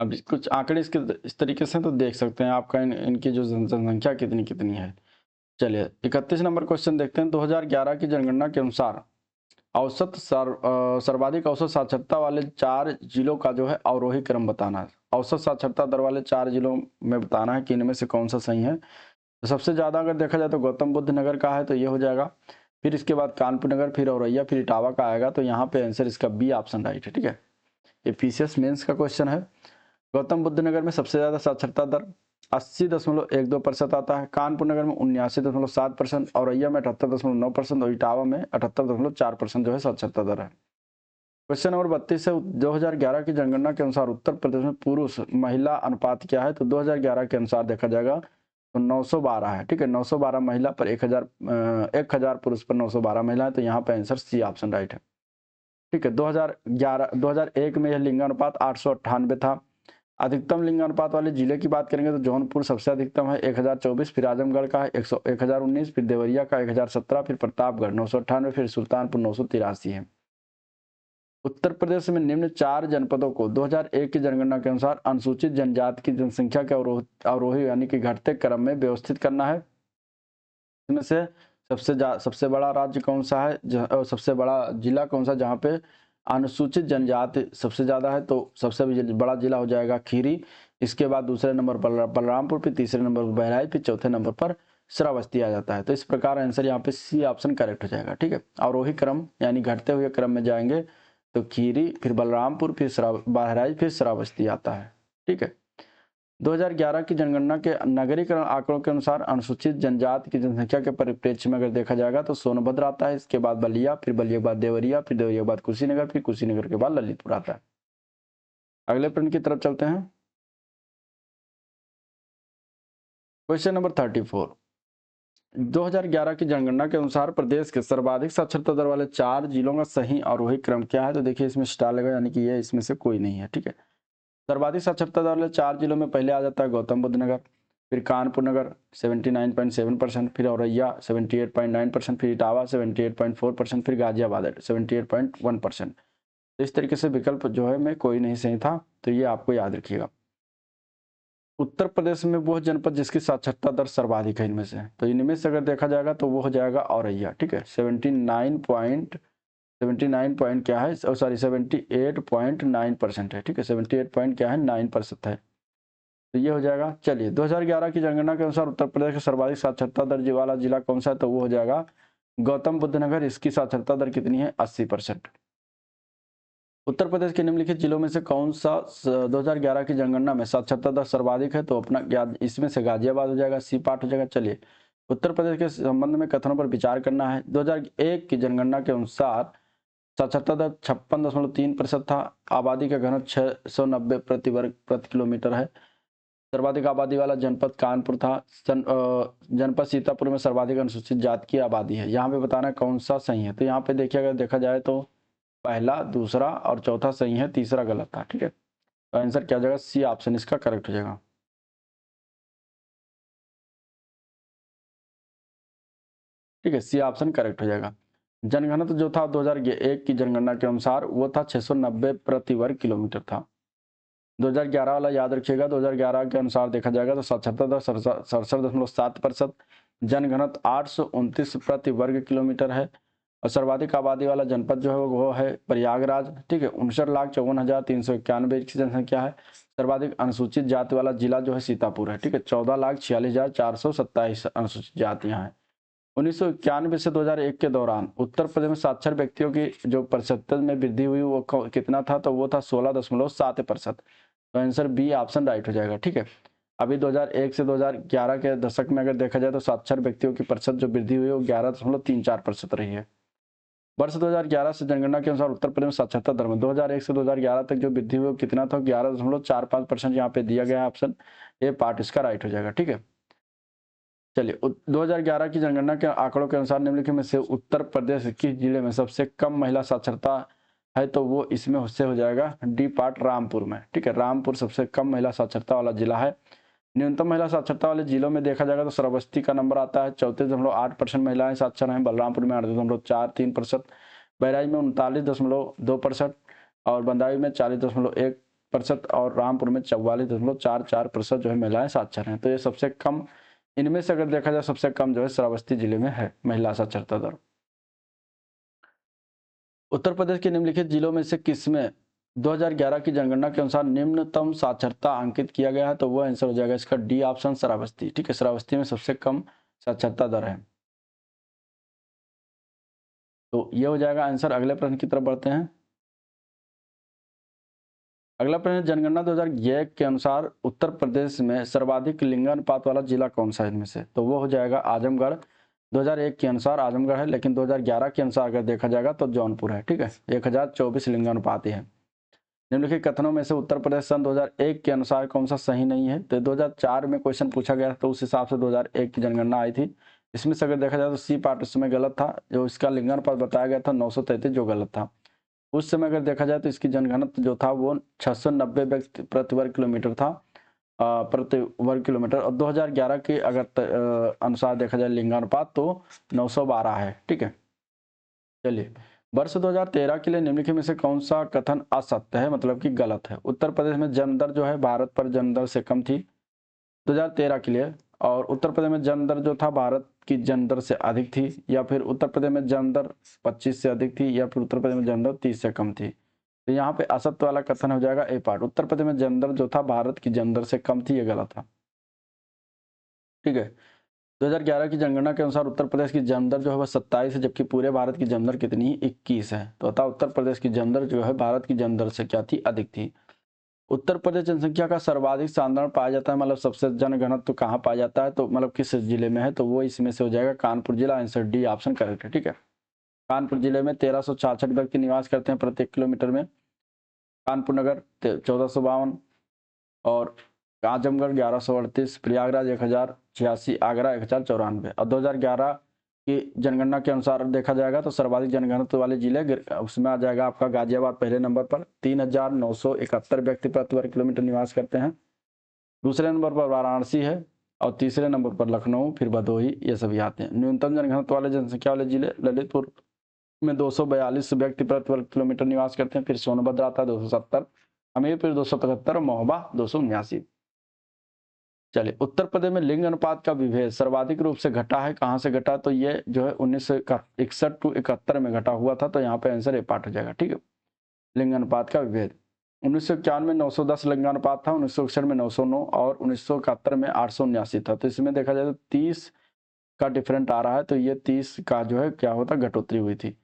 अब कुछ आंकड़े इसके इस तरीके से तो देख सकते हैं आपका इनकी जो जनसंख्या कितनी कितनी है। चलिए 31 नंबर क्वेश्चन देखते हैं। 2011 की जनगणना के अनुसार औसत सर्वाधिक औसत साक्षरता वाले 4 जिलों का जो है अवरोही क्रम बताना है। औसत साक्षरता दर वाले 4 जिलों में बताना है कि इनमें से कौन सा सही है। तो सबसे ज़्यादा अगर देखा जाए तो गौतम बुद्ध नगर का है, तो ये हो जाएगा। फिर इसके बाद कानपुर नगर, फिर औरैया, फिर इटावा का आएगा। तो यहाँ पे आंसर इसका बी ऑप्शन राइट है। ठीक है, ये पीसीएस मेंस का क्वेश्चन है। गौतम बुद्ध नगर में सबसे ज़्यादा साक्षरता दर 80.12% आता है, कानपुर नगर में 79.7%, औरैया में 78.9% और इटावा में 78.4% जो है साक्षरता दर है। क्वेश्चन नंबर 32 है। 2011 की जनगणना के अनुसार उत्तर प्रदेश में पुरुष महिला अनुपात क्या है। तो 2011 के अनुसार देखा जाएगा तो 912 है। ठीक है, 912 महिला पर 1000 पुरुष पर 912 महिला है। तो यहाँ पे आंसर सी ऑप्शन राइट है। ठीक है, 2001 में यह लिंगानुपात 898 था। अधिकतम लिंगानुपात वाले जिले की बात करेंगे तो जौनपुर सबसे अधिकतम है 1024, फिर आजमगढ़ का है 1019, फिर देवरिया का 1017, फिर प्रतापगढ़ 998, फिर सुल्तानपुर 983 है। उत्तर प्रदेश में निम्न 4 जनपदों को 2001 की जनगणना के अनुसार अनुसूचित जनजाति की जनसंख्या के अवरोही यानी कि घटते क्रम में व्यवस्थित करना है। इसमें से सबसे बड़ा राज्य कौन सा है, सबसे बड़ा जिला कौन सा जहाँ पे अनुसूचित जनजाति सबसे ज़्यादा है। तो सबसे बड़ा जिला हो जाएगा खीरी, इसके बाद दूसरे नंबर पर बलरामपुर, फिर तीसरे नंबर पर बहराइच, फिर चौथे नंबर पर श्रावस्ती आ जाता है। तो इस प्रकार आंसर यहाँ पे सी ऑप्शन करेक्ट हो जाएगा। ठीक है, अवरोही क्रम यानी घटते हुए क्रम में जाएंगे तो खीरी, फिर बलरामपुर, फिर बहराइच, फिर श्रावस्ती आता है। ठीक है, 2011 की जनगणना के नगरीकरण आंकड़ों के अनुसार अनुसूचित जनजाति की जनसंख्या के परिप्रेक्ष्य में अगर देखा जाएगा तो सोनभद्र आता है, इसके बाद बलिया, फिर बलिया के बाद देवरिया, फिर देवरिया के बाद कुशीनगर, फिर कुशीनगर के बाद ललितपुर आता है। अगले प्रश्न की तरफ चलते हैं। Question number 34। 2011 की जनगणना के अनुसार प्रदेश के सर्वाधिक साक्षरता दर वाले 4 जिलों का सही अवरोही क्रम क्या है। तो देखिए इसमें स्टार लगा यानी कि ये इसमें से कोई नहीं है। ठीक है, सर्वाधिक साक्षरता दर वाले 4 जिलों में पहले आ जाता है गौतम बुद्ध नगर, फिर कानपुर नगर 79.7%, फिर औरैया 78.9%, फिर इटावा 78.4%, फिर गाजियाबाद 78.1%। तो इस तरीके से विकल्प जो है में कोई नहीं सही था, तो ये आपको याद रखिएगा। उत्तर प्रदेश में वो जनपद जिसकी साक्षरता दर सर्वाधिक है इनमें से, तो इनमें से अगर देखा जाएगा तो वो हो जाएगा औरैया। ठीक है, 79 पॉइंट क्या है, सॉरी 78.9% है। ठीक है, 78 पॉइंट क्या है 9% है, तो ये हो जाएगा। चलिए 2011 की जनगणना के अनुसार उत्तर प्रदेश का सर्वाधिक साक्षरता दर वाला जिला कौन सा है। तो वो हो जाएगा गौतम बुद्ध नगर। इसकी साक्षरता दर कितनी है, 80%। उत्तर प्रदेश के निम्नलिखित जिलों में से कौन सा 2011 की जनगणना में साक्षरता दर सर्वाधिक है। तो अपना याद इसमें से गाजियाबाद हो जाएगा, सी पार्ट हो जाएगा। चलिए उत्तर प्रदेश के संबंध में कथनों पर विचार करना है। 2001 की जनगणना के अनुसार साक्षरता दर 56.3% था। आबादी का घनत्व 690 प्रति किलोमीटर है। सर्वाधिक आबादी वाला जनपद कानपुर था। जनपद सीतापुर में सर्वाधिक अनुसूचित जाति की आबादी है। यहाँ पे बताना कौन सा सही है। तो यहाँ पे देखिए अगर देखा जाए तो पहला, दूसरा और चौथा सही है, तीसरा गलत था। ठीक है, तो आंसर क्या हो जाएगा, सी ऑप्शन इसका करेक्ट हो जाएगा। ठीक है, सी ऑप्शन करेक्ट हो जाएगा। जनघनत्व जो था 2001 की जनगणना के अनुसार वो था 690 प्रति वर्ग किलोमीटर था। 2011 वाला याद रखिएगा। 2011 के अनुसार देखा जाएगा तो साक्षरता दर 67.7%, जनघनत्व 829 प्रति वर्ग किलोमीटर है और सर्वाधिक आबादी वाला जनपद जो है वो है प्रयागराज। ठीक है, 59,54,391 की जनसंख्या है। सर्वाधिक अनुसूचित जाति वाला जिला जो है सीतापुर है। ठीक है, 14,46,427 अनुसूचित जातियां हैं। 1991 से 2001 के दौरान उत्तर प्रदेश में साक्षर व्यक्तियों की जो प्रतिशत में वृद्धि हुई वो कितना था। तो वो था 16.7%। तो आंसर बी ऑप्शन राइट हो जाएगा। ठीक है, अभी 2001 से 2011 के दशक में अगर देखा जाए तो साक्षर व्यक्तियों की प्रतिशत जो वृद्धि हुई है वो 11.34% रही है। वर्ष 2011 से जनगणना के अनुसार उत्तर प्रदेश में साक्षरता दर में 2001 से 2011 तक जो वृद्धि हुई वो कितना था? 11.45% यहाँ पे दिया गया है ऑप्शन ए, पार्ट इसका राइट हो जाएगा। ठीक है, चलिए 2011 की जनगणना के आंकड़ों के अनुसार निम्नलिखित में से उत्तर प्रदेश किस जिले में सबसे कम महिला साक्षरता है? तो वो इसमें से हो जाएगा डी पार्ट, रामपुर में। ठीक है, रामपुर सबसे कम महिला साक्षरता वाला जिला है। न्यूनतम महिला साक्षरता वाले जिलों में देखा जाएगा तो श्रावस्ती का नंबर आता है, 34.8% महिलाएं साक्षर हैं। बलरामपुर में 8.43%, बहराइच में 39.2% और बंदाई में 40.1% और रामपुर में 44.44% जो है महिलाएं साक्षर हैं। तो ये सबसे कम, इनमें से अगर देखा जाए सबसे कम जो है श्रावस्ती जिले में है महिला साक्षरता दर। उत्तर प्रदेश के निम्नलिखित जिलों में से किसमें 2011 की जनगणना के अनुसार निम्नतम साक्षरता अंकित किया गया है? तो वह आंसर हो जाएगा इसका डी ऑप्शन, श्रावस्ती। ठीक है, श्रावस्ती में सबसे कम साक्षरता दर है। तो ये हो जाएगा आंसर। अगले प्रश्न की तरफ बढ़ते हैं। अगला प्रश्न, जनगणना 2001 के अनुसार उत्तर प्रदेश में सर्वाधिक लिंगानुपात वाला जिला कौन सा है इनमें से? तो वो हो जाएगा आजमगढ़। 2001 के अनुसार आजमगढ़ है, लेकिन 2011 के अनुसार अगर देखा जाएगा तो जौनपुर है। ठीक है, 1024 लिंगानुपात है। निम्नलिखित कथनों में से उत्तर प्रदेश सन 2001 के अनुसार कौन सा सही नहीं है? तो 2004 में क्वेश्चन पूछा गया तो उस हिसाब से 2001 की जनगणना आई थी। इसमें से अगर देखा जाए तो सी पार्ट उस समय गलत था, जो इसका लिंगानुपात बताया गया था 933 जो गलत था। उस समय अगर देखा जाए तो इसकी जनघनत्व जो था वो 690 व्यक्ति प्रति वर्ग किलोमीटर था, प्रति वर्ग किलोमीटर। और 2011 के अगर अनुसार देखा जाए लिंगानुपात तो 912 है। ठीक है, चलिए वर्ष 2013 के लिए निम्नलिखित में से कौन सा कथन असत्य है, मतलब कि गलत है? उत्तर प्रदेश में जन्म दर जो है भारत पर जन्म दर से कम थी 2013 के लिए, और उत्तर प्रदेश में जन्म दर जो था भारत की जन्म दर से अधिक थी, या फिर उत्तर प्रदेश में जन्म दर 25 से अधिक थी, या फिर उत्तर प्रदेश में जन्म दर 30 से कम थी। तो यहाँ पे असत्य वाला कथन हो जाएगा ए पार्ट। उत्तर प्रदेश में जन्म दर जो था भारत की जन्म दर से कम थी, ये गलत था। ठीक है, 2011 की जनगणना के अनुसार उत्तर प्रदेश की जन्म दर जो है वह 27 है, जबकि पूरे भारत की जन्म दर कितनी है? 21 है। तो अतः उत्तर प्रदेश की जन्म दर जो है भारत की जन्म दर से क्या थी? अधिक थी। उत्तर प्रदेश जनसंख्या का सर्वाधिक साधारण पाया जाता है, मतलब सबसे जनघनत्व तो कहाँ पाया जाता है, तो मतलब किस जिले में है? तो वो इसमें से हो जाएगा कानपुर जिला। आंसर डी ऑप्शन करेक्ट है। ठीक है, कानपुर जिले में 1366 व्यक्ति निवास करते हैं प्रत्येक किलोमीटर में। कानपुर नगर 1452 और आजमगढ़ 1138, प्रयागराज 1086, आगरा 1094। और 2011 की जनगणना के अनुसार देखा जाएगा तो सर्वाधिक जनघनत्व वाले जिले उसमें आ जाएगा आपका गाजियाबाद पहले नंबर पर, 3971 व्यक्ति प्रति वर्ग किलोमीटर निवास करते हैं। दूसरे नंबर पर वाराणसी है और तीसरे नंबर पर लखनऊ, फिर भदोही, ये सभी आते हैं। न्यूनतम जनघनत्व वाले जनसंख्या वाले जिले ललितपुर में 242 व्यक्ति प्रति वर्ग किलोमीटर निवास करते हैं। फिर सोनभद्र आता है 270, हमीरपुर 275 और महोबा 279। चलिए, उत्तर प्रदेश में लिंग अनुपात का विभेद सर्वाधिक रूप से घटा है, कहां से घटा? तो ये जो है 1961 टू 71 में घटा हुआ था। तो यहाँ पे आंसर ए पार्ट हो जाएगा। ठीक है, लिंग अनुपात का विभेद 1991 में 910 लिंगानुपात था, 1961 में 909 और 1971 में 879 था। तो इसमें देखा जाए तो 30 का डिफरेंट आ रहा है, तो ये 30 का जो है क्या होता, घटोतरी हुई थी। ठीक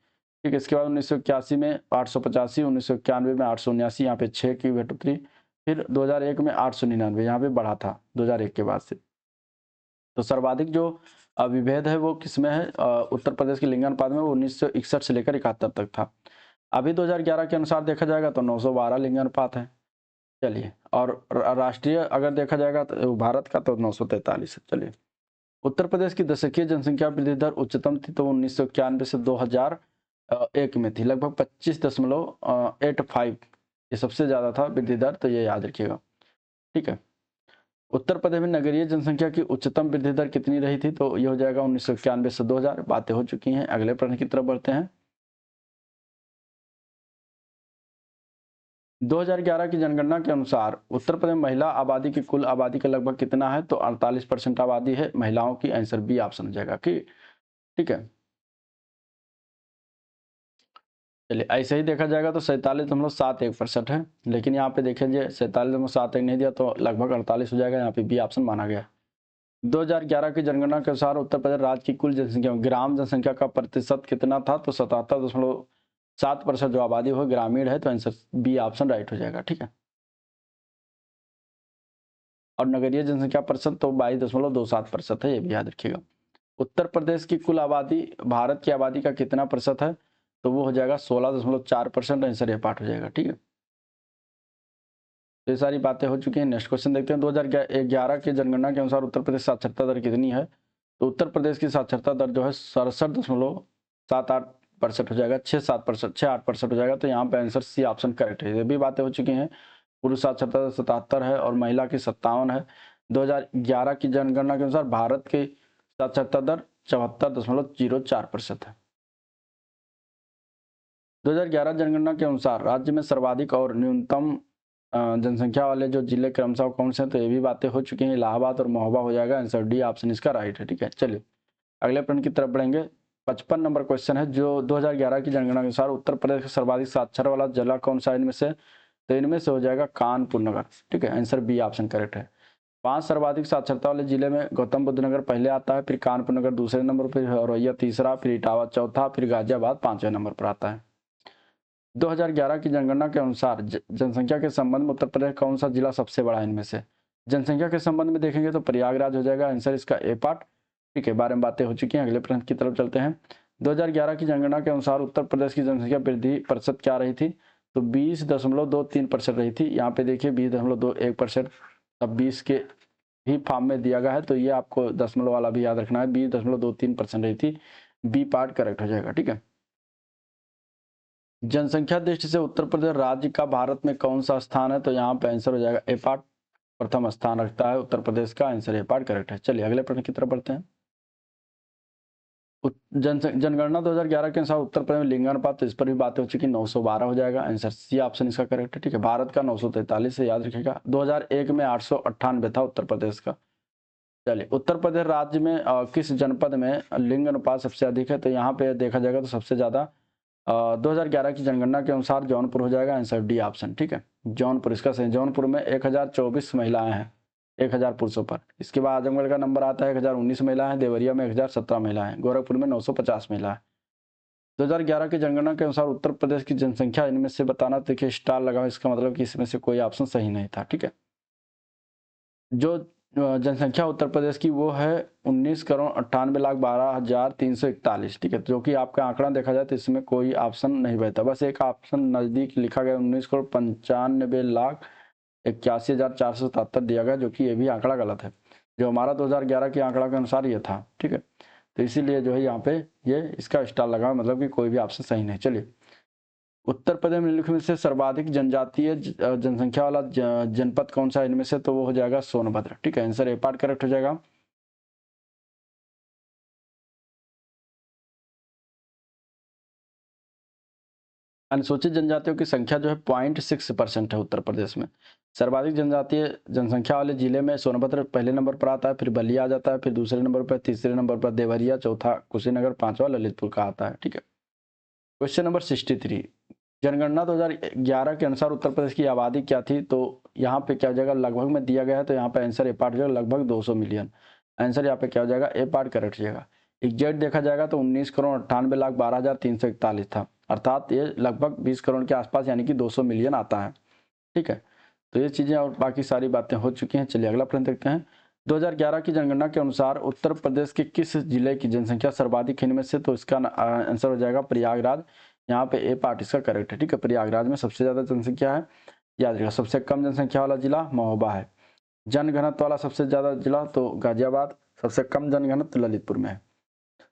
है, इसके बाद 1981 में 885, 1991 में 879, यहाँ पे 6 की घटोतरी। फिर 2001 में 899, यहाँ पे बढ़ा था 2001 के बाद से। तो सर्वाधिक जो विभेद है वो किसमें है? उत्तर प्रदेश के लिंगानुपात में, वो 1961 से लेकर 71 तक था। अभी 2011 के अनुसार देखा जाएगा तो 912 लिंगानुपात है। चलिए, और राष्ट्रीय अगर देखा जाएगा तो भारत का तो 943 है। चलिए, उत्तर प्रदेश की दशकीय जनसंख्या वृद्धि दर उच्चतम थी तो 1991 से 2001 में थी, लगभग 25.85, ये सबसे ज्यादा था वृद्धि दर, तो ये याद रखिएगा। ठीक है, उत्तर प्रदेश में नगरीय जनसंख्या की उच्चतम वृद्धि दर कितनी रही थी? तो ये हो जाएगा 1991 से 2000। बातें हो चुकी हैं, अगले प्रश्न की तरफ बढ़ते हैं। 2011 की जनगणना के अनुसार उत्तर प्रदेश महिला आबादी की कुल आबादी का लगभग कितना है? तो 48% आबादी है महिलाओं की। आंसर बी ऑप्शन हो जाएगा कि ठीक है। चलिए, ऐसे ही देखा जाएगा तो 47.71% है, लेकिन यहाँ पे देखिए 47.71 नहीं दिया तो लगभग 48 हो जाएगा, यहाँ पे बी ऑप्शन माना गया। 2011 की जनगणना के अनुसार उत्तर प्रदेश राज्य की कुल जनसंख्या में ग्राम जनसंख्या का प्रतिशत कितना था? तो 77.7% जो आबादी हो ग्रामीण है, तो आंसर बी ऑप्शन राइट हो जाएगा। ठीक है, और नगरीय जनसंख्या प्रतिशत तो 22.27% है, ये भी याद रखिएगा। उत्तर प्रदेश की कुल आबादी भारत की आबादी का कितना प्रतिशत है, तो वो हो जाएगा 16.4%। आंसर ये पार्ट हो जाएगा। ठीक है, तो ये सारी बातें हो चुकी हैं। नेक्स्ट क्वेश्चन देखते हैं। 2011 की जनगणना के अनुसार उत्तर प्रदेश साक्षरता दर कितनी है, तो उत्तर प्रदेश की साक्षरता दर जो है 67.78% हो जाएगा, 6-8% हो जाएगा। तो यहाँ पे आंसर सी ऑप्शन करेक्ट है। ये भी बातें हो चुकी हैं। पुरुष साक्षरता दर 77 है और महिला की 57 है। 2011 की जनगणना के अनुसार भारत की साक्षरता दर 74.04% है। 2011 जनगणना के अनुसार राज्य में सर्वाधिक और न्यूनतम जनसंख्या वाले जो जिले क्रमशः कौन से हैं, तो ये भी बातें हो चुकी हैं। इलाहाबाद और महोबा हो जाएगा। आंसर डी ऑप्शन इसका राइट है। ठीक है, चलिए अगले प्रश्न की तरफ बढ़ेंगे। 55 नंबर क्वेश्चन है, जो 2011 की जनगणना के अनुसार उत्तर प्रदेश का सर्वाधिक साक्षर वाला जिला कौन सा इनमें से, तो इनमें से हो जाएगा कानपुर नगर। ठीक है, आंसर बी ऑप्शन करेक्ट है। 5 सर्वाधिक साक्षरता वाले जिले में गौतम बुद्ध नगर पहले आता है, फिर कानपुर नगर दूसरे नंबर पर, औरैया तीसरा, फिर इटावा चौथा, फिर गाजियाबाद 5वें नंबर पर आता है। 2011 की जनगणना के अनुसार जनसंख्या के संबंध में उत्तर प्रदेश कौन सा जिला सबसे बड़ा है इनमें से, जनसंख्या के संबंध में देखेंगे तो प्रयागराज हो जाएगा। आंसर इसका ए पार्ट। ठीक है, बारे में बातें हो चुकी हैं। अगले प्रश्न की तरफ चलते हैं। 2011 की जनगणना के अनुसार उत्तर प्रदेश की जनसंख्या वृद्धि प्रतिशत क्या रही थी, तो 20.23% रही थी। यहाँ पे देखिए 20.21%, अब 20 के भी फॉर्म में दिया गया है, तो ये आपको दशमलव वाला भी याद रखना है। 20.23% रही थी, बी पार्ट करेक्ट हो जाएगा। ठीक है, जनसंख्या दृष्टि से उत्तर प्रदेश राज्य का भारत में कौन सा स्थान है, तो यहाँ पे आंसर हो जाएगा ए पार्ट। प्रथम स्थान रखता है उत्तर प्रदेश का। आंसर ए पार्ट करेक्ट है। चलिए अगले प्रश्न की तरफ बढ़ते हैं। जनगणना 2011 के अनुसार उत्तर प्रदेश में लिंगानुपात, तो इस पर भी बातें हो चुकी। 912 हो जाएगा। आंसर सी ऑप्शन इसका करेक्ट है। ठीक है, भारत का 943 है, याद रखिएगा। 2001 में 898 था उत्तर प्रदेश का। चलिए उत्तर प्रदेश राज्य में किस जनपद में लिंग अनुपात सबसे अधिक है, तो यहाँ पे देखा जाएगा तो सबसे ज्यादा 2011 की जनगणना के अनुसार जौनपुर हो जाएगा। Answer D option. ठीक है, जौनपुर इसका सही। जौनपुर में 1024 महिलाएं हैं 1000 पुरुषों पर। इसके बाद आजमगढ़ का नंबर आता है 1019 महिलाएं हैं, देवरिया में 1017 महिलाएं हैं, गोरखपुर में 950 महिलाएं। 2011 की जनगणना के अनुसार उत्तर प्रदेश की जनसंख्या इनमें से बताना, देखिए स्टार लगा हुआ, इसका मतलब कि इसमें से कोई ऑप्शन सही नहीं था। ठीक है, जो जनसंख्या उत्तर प्रदेश की वो है 19,98,12,341। ठीक है, जो कि आपका आंकड़ा देखा जाए तो इसमें कोई ऑप्शन नहीं बचता, बस एक ऑप्शन नजदीक लिखा गया 19,95,81,477 दिया गया, जो कि ये भी आंकड़ा गलत है। जो हमारा 2011 के आंकड़ा के अनुसार ये था। ठीक है, तो इसीलिए जो है यहाँ पे ये इसका स्टार लगा, मतलब कि कोई भी ऑप्शन सही नहीं। चलिए उत्तर प्रदेश में निम्नलिखित में से सर्वाधिक जनजातीय जनसंख्या वाला जनपद कौन सा इनमें से, तो वो हो जाएगा सोनभद्र। ठीक है, आंसर ए पार्ट करेक्ट हो जाएगा। अनुसूचित जनजातियों की संख्या जो है 0.6% है उत्तर प्रदेश में। सर्वाधिक जनजातीय जनसंख्या वाले जिले में सोनभद्र पहले नंबर पर आता है, फिर बलिया आ जाता है, फिर दूसरे नंबर पर, तीसरे नंबर पर देवरिया, चौथा कुशीनगर, पांचवा ललितपुर का आता है। ठीक है, क्वेश्चन नंबर 63। जनगणना 2011 के अनुसार उत्तर प्रदेश की आबादी क्या थी, तो यहाँ पे क्या हो जाएगा, लगभग में दिया गया है, तो यहाँ पे आंसर ए पार्ट हो जाएगा, लगभग 200 मिलियन। आंसर यहाँ पे क्या हो जाएगा, ए पार्ट करेक्ट हो जाएगा। एग्जैक्ट देखा जाएगा तो 19,98,12,341 था, अर्थात ये लगभग 20 करोड़ के आसपास, यानी कि 200 मिलियन आता है। ठीक है, तो ये चीजें और बाकी सारी बातें हो चुकी हैं। चलिए अगला प्रश्न देखते हैं। 2011 की जनगणना के अनुसार उत्तर प्रदेश के किस जिले की जनसंख्या सर्वाधिक है इनमें से, तो इसका आंसर हो जाएगा प्रयागराज। यहाँ पे ए पार्ट इसका करेक्ट है। ठीक है, प्रयागराज में सबसे ज्यादा जनसंख्या है, याद रखिएगा। सबसे कम जनसंख्या वाला जिला महोबा है। जनघनत्व वाला सबसे ज्यादा जिला तो गाजियाबाद, सबसे कम जनघनत्व ललितपुर में है।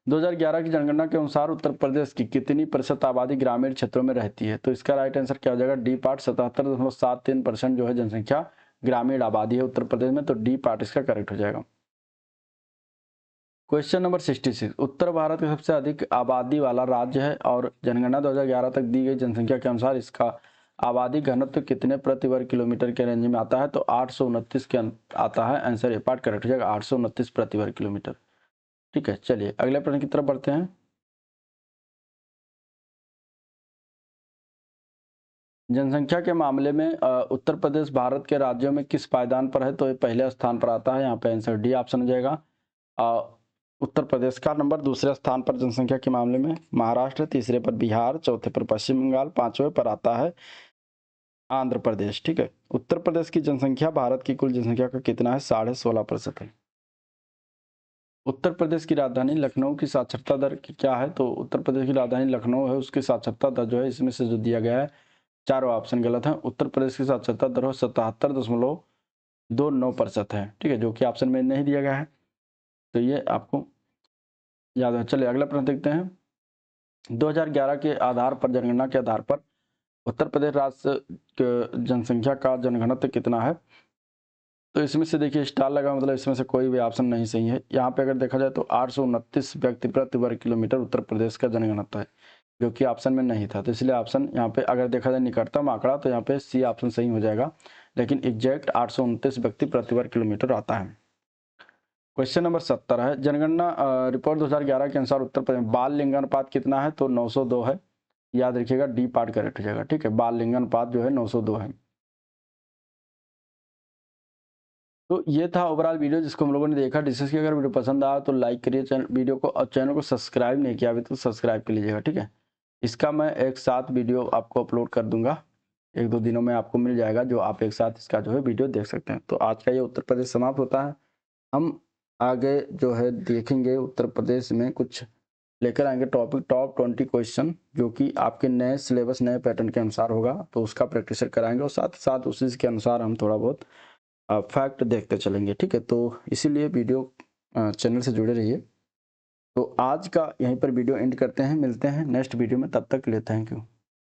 2011 की जनगणना के अनुसार उत्तर प्रदेश की कितनी प्रतिशत आबादी ग्रामीण क्षेत्रों में रहती है, तो इसका राइट आंसर क्या हो जाएगा, डी पार्ट। 77.73% जो है जनसंख्या ग्रामीण आबादी है उत्तर प्रदेश में, तो डी पार्ट इसका करेक्ट हो जाएगा। Question number 66। उत्तर भारत का सबसे अधिक आबादी वाला राज्य है और जनगणना 2011 तक दी गई जनसंख्या के अनुसार इसका आबादी घनत्व कितने प्रति वर्ग किलोमीटर के रेंज में आता है, तो 829 के आता है। आंसर ए पार्ट करेक्ट हो जाएगा, 829 प्रति वर्ग किलोमीटर। ठीक है, चलिए अगले प्रश्न की तरफ बढ़ते हैं। जनसंख्या के मामले में उत्तर प्रदेश भारत के राज्यों में किस पायदान पर है, तो ये पहले स्थान पर आता है। यहाँ पे आंसर डी ऑप्शन हो जाएगा। उत्तर प्रदेश का नंबर दूसरे स्थान पर जनसंख्या के मामले में, महाराष्ट्र तीसरे पर, बिहार चौथे पर, पश्चिम बंगाल पांचवें पर आता है। आंध्र प्रदेश। ठीक है। उत्तर प्रदेश की जनसंख्या भारत की कुल जनसंख्या का कितना है? 16.5% है। उत्तर प्रदेश की राजधानी लखनऊ की साक्षरता दर क्या है? तो उत्तर प्रदेश की राजधानी लखनऊ है, उसकी साक्षरता दर जो है इसमें से जो दिया गया है चारों ऑप्शन गलत है। उत्तर प्रदेश की साक्षरता दर 77.29% है। ठीक है, जो कि ऑप्शन में नहीं दिया गया है, तो ये आपको याद है। चलिए अगला प्रश्न देखते हैं। 2011 के आधार पर, जनगणना के आधार पर उत्तर प्रदेश राज्य जनसंख्या का जनघनत्व कितना है? तो इसमें से देखिए स्टार लगा, मतलब इसमें से कोई भी ऑप्शन नहीं सही है। यहाँ पे अगर देखा जाए तो 829 व्यक्ति प्रति वर्ग किलोमीटर उत्तर प्रदेश का जनघनत्व है, जो कि ऑप्शन में नहीं था। तो इसलिए ऑप्शन यहाँ पे अगर देखा जाए निकटतम आंकड़ा, तो यहाँ पे सी ऑप्शन सही हो जाएगा, लेकिन एग्जैक्ट 829 व्यक्ति प्रति वर्ग किलोमीटर आता है। क्वेश्चन नंबर 70 है, जनगणना रिपोर्ट 2011 के अनुसार उत्तर प्रदेश बाल लिंगानुपात कितना है? तो 902 है। याद रखिएगा, डी पार्ट करेक्ट हो जाएगा। ठीक है, बाल लिंगानुपात जो है 902 है। तो ये था ओवरऑल वीडियो जिसको हम लोगों ने देखा, डिस्कस किया। अगर वीडियो पसंद आया तो लाइक करिए वीडियो को, और चैनल को सब्सक्राइब नहीं किया अभी तो सब्सक्राइब कर लीजिएगा। ठीक है, इसका मैं एक साथ वीडियो आपको अपलोड कर दूंगा, 1-2 दिनों में आपको मिल जाएगा, जो आप एक साथ इसका जो है वीडियो देख सकते हैं। तो आज का ये उत्तर प्रदेश समाप्त होता है। हम आगे जो है देखेंगे उत्तर प्रदेश में कुछ लेकर आएंगे टॉपिक, टॉप 20 क्वेश्चन, जो कि आपके नए सिलेबस नए पैटर्न के अनुसार होगा, तो उसका प्रैक्टिस कराएंगे, और साथ ही साथ उसी के अनुसार हम थोड़ा बहुत फैक्ट देखते चलेंगे। ठीक है, तो इसीलिए वीडियो चैनल से जुड़े रहिए। तो आज का यहीं पर वीडियो एंड करते हैं, मिलते हैं नेक्स्ट वीडियो में, तब तक के लिए थैंक यू।